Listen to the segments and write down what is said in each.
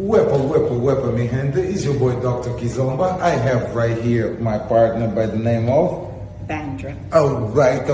Wepa, mi gente. It's your boy Dr. Kizomba. I have right here my partner by the name of Vandra. All right.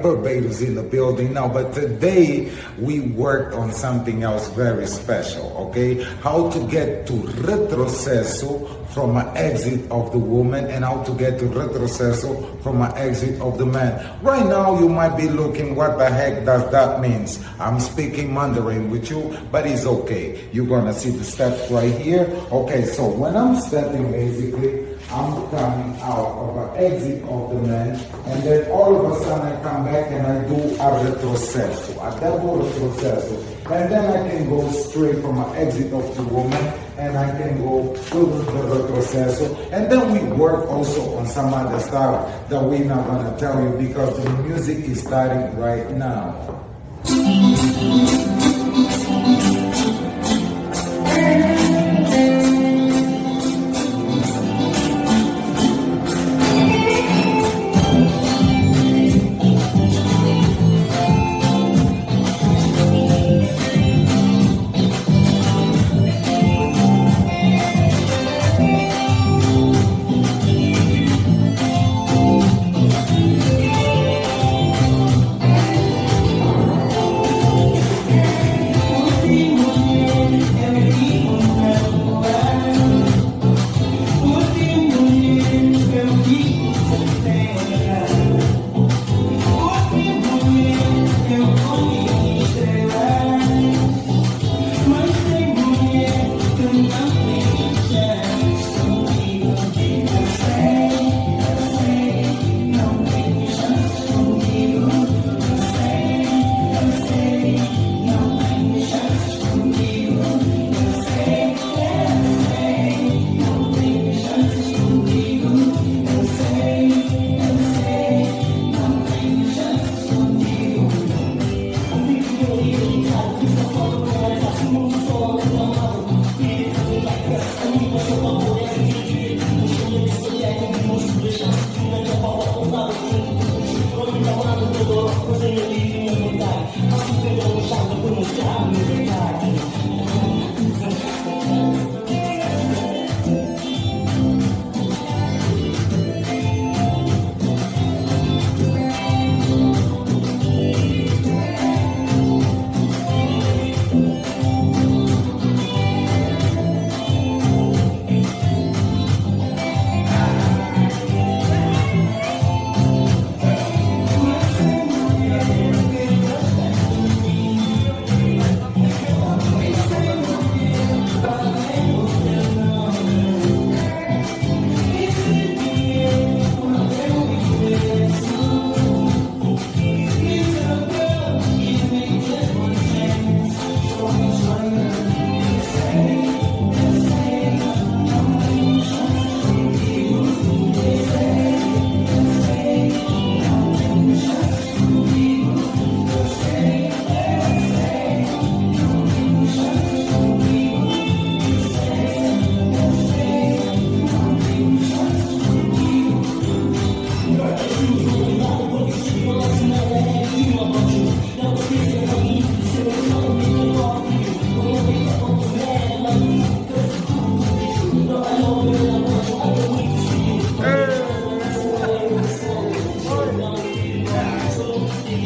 Barbados in the building now. But today we worked on something else very special, okay? How to get to retroceso from an exit of the woman and how to get to retroceso from an exit of the man. Right now you might be looking, what the heck does that mean? I'm speaking Mandarin with you, but it's okay. You're gonna see the steps right here. Okay, so when I'm stepping, basically, I'm coming out of an exit of the man, and then all of a sudden I come back and I do a retroceso, a double retroceso. And then I can go straight from an exit of the woman, and I can go to the retroceso. And then we work also on some other stuff that we're not gonna tell you because the music is starting right now.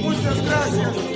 Muchas gracias.